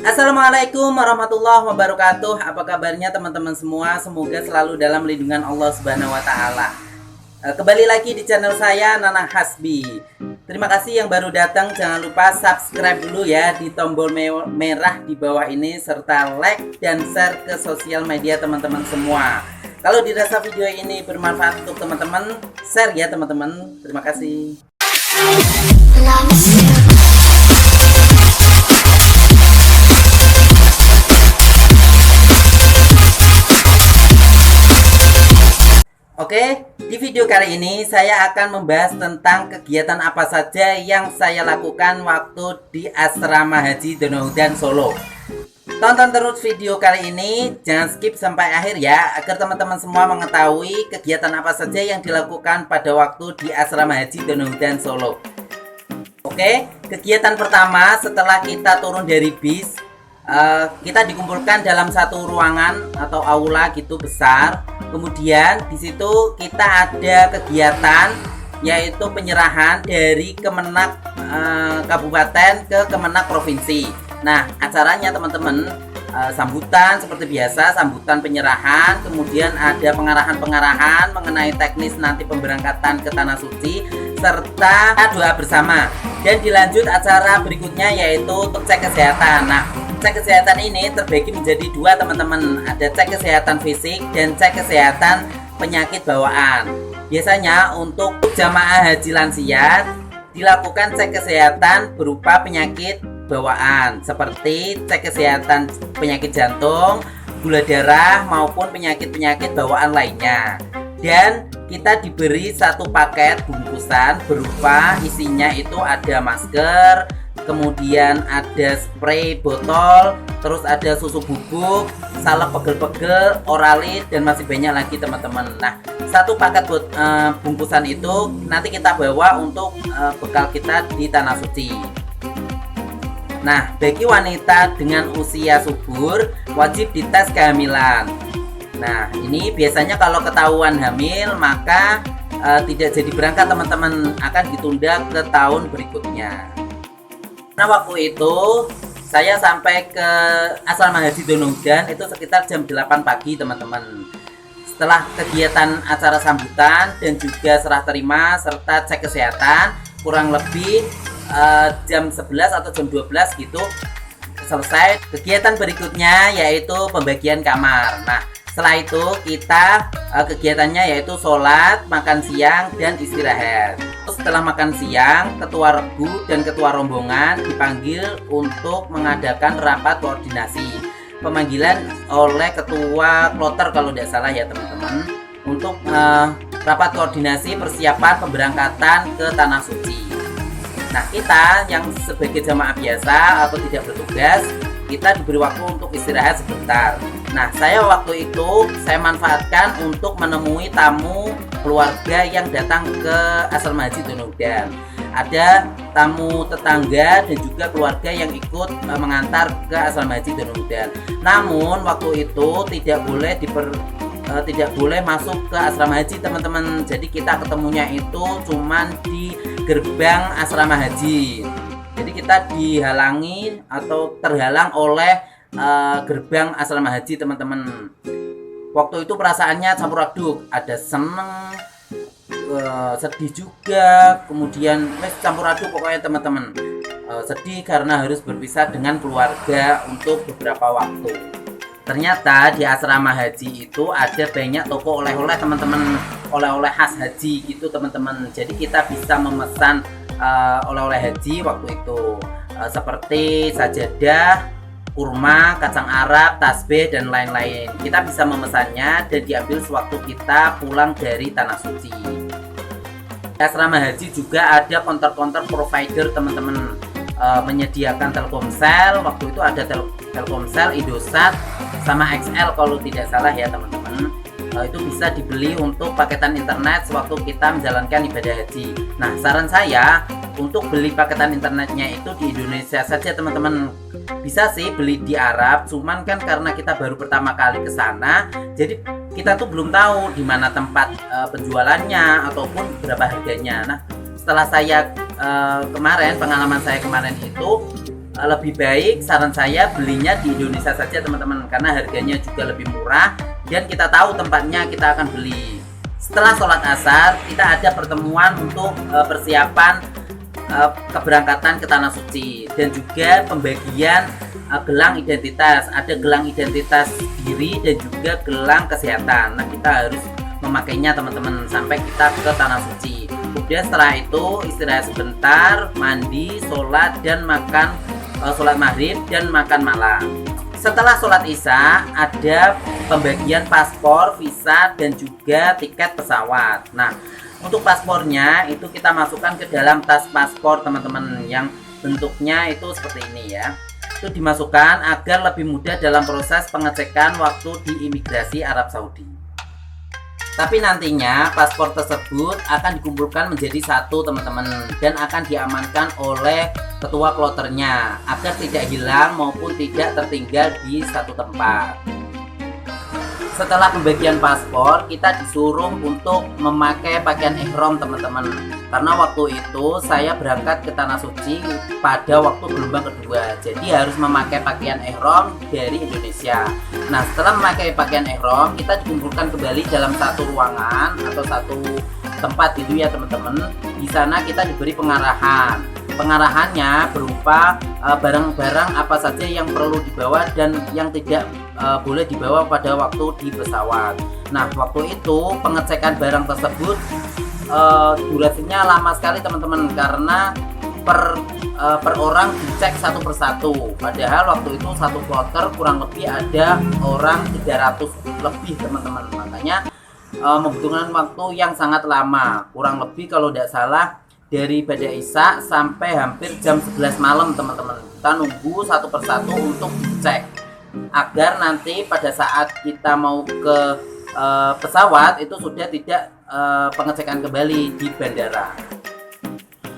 Assalamualaikum warahmatullahi wabarakatuh. Apa kabarnya teman-teman semua? Semoga selalu dalam lindungan Allah Subhanahu wa taala. Kembali lagi di channel saya, Nanang Hasbi. Terima kasih yang baru datang. Jangan lupa subscribe dulu ya di tombol merah di bawah ini, serta like dan share ke sosial media teman-teman semua. Kalau dirasa video ini bermanfaat untuk teman-teman, share ya teman-teman. Terima kasih. Oke, di video kali ini saya akan membahas tentang kegiatan apa saja yang saya lakukan waktu di Asrama Haji Donohudan Solo. Tonton terus video kali ini, jangan skip sampai akhir ya, agar teman-teman semua mengetahui kegiatan apa saja yang dilakukan pada waktu di Asrama Haji Donohudan Solo. Oke, kegiatan pertama setelah kita turun dari bis, kita dikumpulkan dalam satu ruangan atau aula gitu besar. Kemudian di situ kita ada kegiatan yaitu penyerahan dari Kemenak Kabupaten ke Kemenak Provinsi. Nah, acaranya teman-teman, sambutan seperti biasa, sambutan penyerahan, kemudian ada pengarahan-pengarahan mengenai teknis nanti pemberangkatan ke Tanah Suci, serta doa bersama. Dan dilanjut acara berikutnya yaitu untuk cek kesehatan. Nah, cek kesehatan ini terbagi menjadi dua teman-teman. Ada cek kesehatan fisik dan cek kesehatan penyakit bawaan. Biasanya untuk jamaah haji lansia dilakukan cek kesehatan berupa penyakit bawaan seperti cek kesehatan penyakit jantung, gula darah maupun penyakit-penyakit bawaan lainnya. Dan kita diberi satu paket bungkusan berupa isinya itu ada masker, kemudian ada spray botol, terus ada susu bubuk, salep pegel-pegel, Oralit, dan masih banyak lagi teman-teman. Nah, satu paket bungkusan itu nanti kita bawa untuk bekal kita di Tanah Suci. Nah, bagi wanita dengan usia subur wajib dites kehamilan. Nah, ini biasanya kalau ketahuan hamil maka tidak jadi berangkat teman-teman, akan ditunda ke tahun berikutnya. Nah, waktu itu saya sampai ke Asrama Haji Donohudan itu sekitar jam 8 pagi teman-teman. Setelah kegiatan acara sambutan dan juga serah terima serta cek kesehatan, kurang lebih jam 11 atau jam 12 gitu selesai. Kegiatan berikutnya yaitu pembagian kamar. Nah, setelah itu kita kegiatannya yaitu sholat, makan siang, dan istirahat. Setelah makan siang, ketua regu dan ketua rombongan dipanggil untuk mengadakan rapat koordinasi. Pemanggilan oleh ketua kloter kalau tidak salah ya teman-teman, untuk rapat koordinasi persiapan pemberangkatan ke Tanah Suci. Nah, kita yang sebagai jamaah biasa atau tidak bertugas, kita diberi waktu untuk istirahat sebentar. Nah, saya waktu itu saya manfaatkan untuk menemui tamu keluarga yang datang ke Asrama Haji Donohudan. Ada tamu tetangga dan juga keluarga yang ikut mengantar ke Asrama Haji Donohudan. Namun waktu itu tidak boleh masuk ke asrama haji teman-teman. Jadi kita ketemunya itu cuman di gerbang asrama haji. Jadi kita dihalangi atau terhalang oleh gerbang asrama haji teman-teman. Waktu itu perasaannya campur aduk, ada seneng, sedih juga, kemudian campur aduk pokoknya teman-teman. Sedih karena harus berpisah dengan keluarga untuk beberapa waktu. Ternyata di asrama haji itu ada banyak toko oleh-oleh teman-teman, oleh-oleh khas haji gitu teman-teman. Jadi kita bisa memesan oleh-oleh haji waktu itu, seperti sajadah, kurma, kacang Arab, tasbih, dan lain-lain. Kita bisa memesannya dan diambil sewaktu kita pulang dari Tanah Suci. Di asrama haji juga ada konter-konter provider teman-teman, menyediakan Telkomsel. Waktu itu ada Telkomsel, Indosat, sama XL kalau tidak salah ya teman-teman. Itu bisa dibeli untuk paketan internet sewaktu kita menjalankan ibadah haji. Nah, saran saya untuk beli paketan internetnya itu di Indonesia saja teman-teman. Bisa sih beli di Arab, cuman kan karena kita baru pertama kali ke sana, jadi kita tuh belum tahu di mana tempat penjualannya ataupun berapa harganya. Nah, setelah saya pengalaman saya kemarin itu lebih baik saran saya belinya di Indonesia saja teman-teman, karena harganya juga lebih murah dan kita tahu tempatnya kita akan beli. Setelah sholat asar kita ada pertemuan untuk persiapan keberangkatan ke Tanah Suci dan juga pembagian gelang identitas. Ada gelang identitas diri dan juga gelang kesehatan. Nah, kita harus memakainya teman-teman sampai kita ke Tanah Suci. Kemudian setelah itu istirahat sebentar, mandi, sholat dan makan, sholat maghrib dan makan malam. Setelah sholat isya ada pembagian paspor, visa dan juga tiket pesawat. Nah, untuk paspornya itu kita masukkan ke dalam tas paspor teman-teman, yang bentuknya itu seperti ini ya. Itu dimasukkan agar lebih mudah dalam proses pengecekan waktu di imigrasi Arab Saudi. Tapi nantinya paspor tersebut akan dikumpulkan menjadi satu teman-teman dan akan diamankan oleh ketua kloternya agar tidak hilang maupun tidak tertinggal di satu tempat. Setelah pembagian paspor, kita disuruh untuk memakai pakaian ihram teman-teman, karena waktu itu saya berangkat ke Tanah Suci pada waktu gelombang kedua, jadi harus memakai pakaian ihram dari Indonesia. Nah, setelah memakai pakaian ihram, kita dikumpulkan kembali dalam satu ruangan atau satu tempat gitu ya teman-teman. Di sana kita diberi pengarahan. Pengarahannya berupa barang-barang apa saja yang perlu dibawa dan yang tidak boleh dibawa pada waktu di pesawat. Nah, waktu itu pengecekan barang tersebut durasinya lama sekali teman-teman, karena per orang dicek satu persatu. Padahal waktu itu satu kloter kurang lebih ada orang 300 lebih teman-teman. Makanya membutuhkan waktu yang sangat lama, kurang lebih kalau tidak salah dari pada isya sampai hampir jam 11 malam teman-teman. Kita nunggu satu persatu untuk dicek agar nanti pada saat kita mau ke pesawat itu sudah tidak pengecekan kembali di bandara.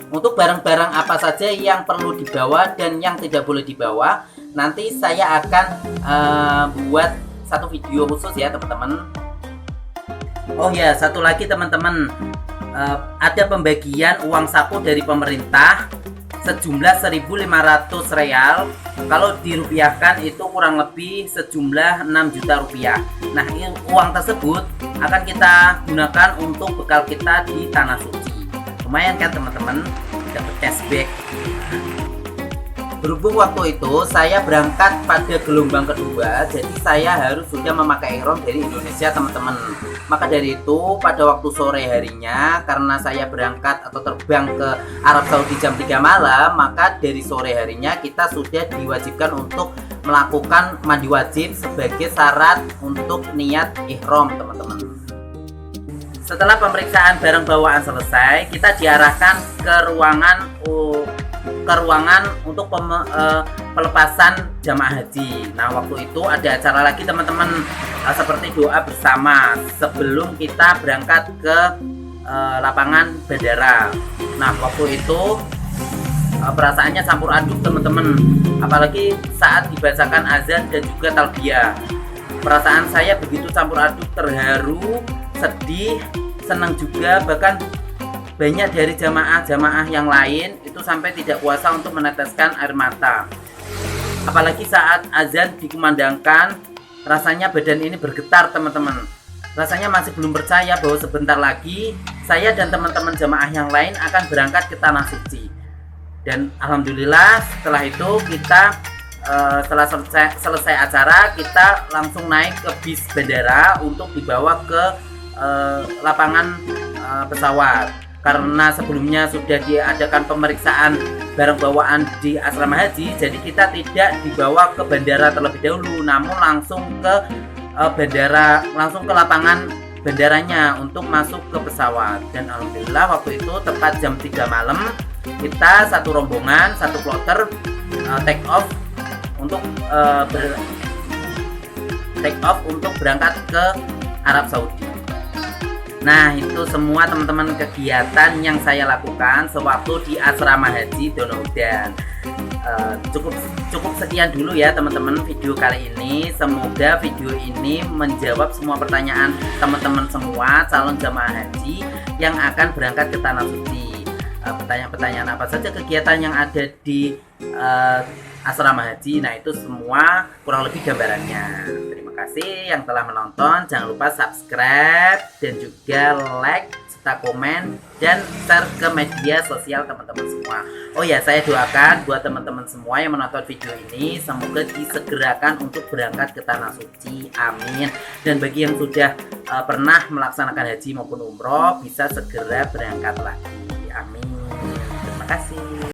Untuk barang-barang apa saja yang perlu dibawa dan yang tidak boleh dibawa, nanti saya akan buat satu video khusus ya teman-teman. Oh ya, satu lagi teman-teman, ada pembagian uang saku dari pemerintah sejumlah 1.500 real. Kalau dirupiahkan itu kurang lebih sejumlah 6 juta rupiah. Nah, uang tersebut akan kita gunakan untuk bekal kita di Tanah Suci. Lumayan kan teman-teman, dapat cashback. Berhubung waktu itu saya berangkat pada gelombang kedua, jadi saya harus sudah memakai ihram dari Indonesia teman-teman. Maka dari itu pada waktu sore harinya, karena saya berangkat atau terbang ke Arab Saudi jam 3 malam, maka dari sore harinya kita sudah diwajibkan untuk melakukan mandi wajib sebagai syarat untuk niat ihram teman-teman. Setelah pemeriksaan barang bawaan selesai, kita diarahkan ke ruangan untuk pelepasan jamaah haji. Nah, waktu itu ada acara lagi teman-teman, seperti doa bersama sebelum kita berangkat ke lapangan bandara. Nah, waktu itu perasaannya campur aduk teman-teman, apalagi saat dibacakan azan dan juga talbiyah. Perasaan saya begitu campur aduk, terharu, sedih, senang juga, bahkan banyak dari jamaah-jamaah yang lain itu sampai tidak kuasa untuk meneteskan air mata. Apalagi saat azan dikumandangkan, rasanya badan ini bergetar teman-teman. Rasanya masih belum percaya bahwa sebentar lagi saya dan teman-teman jamaah yang lain akan berangkat ke Tanah Suci. Dan alhamdulillah setelah itu kita setelah selesai acara, kita langsung naik ke bis bandara untuk dibawa ke lapangan pesawat. Karena sebelumnya sudah diadakan pemeriksaan barang bawaan di asrama haji, jadi kita tidak dibawa ke bandara terlebih dahulu, namun langsung ke bandara, langsung ke lapangan bandaranya untuk masuk ke pesawat. Dan alhamdulillah waktu itu tepat jam 3 malam kita satu rombongan, satu kloter take off untuk berangkat ke Arab Saudi. Nah, itu semua teman-teman kegiatan yang saya lakukan sewaktu di asrama haji Donaudan. Cukup sekian dulu ya teman-teman video kali ini. Semoga video ini menjawab semua pertanyaan teman-teman semua calon jamaah haji yang akan berangkat ke Tanah Suci. Pertanyaan-pertanyaan apa saja kegiatan yang ada di asrama haji. Nah, itu semua kurang lebih gambarannya. Terima kasih yang telah menonton. Jangan lupa subscribe dan juga like, serta komen dan share ke media sosial teman-teman semua. Oh ya, saya doakan buat teman-teman semua yang menonton video ini semoga disegerakan untuk berangkat ke tanah suci. Amin. Dan bagi yang sudah pernah melaksanakan haji maupun umroh bisa segera berangkat lagi. Amin. Terima kasih.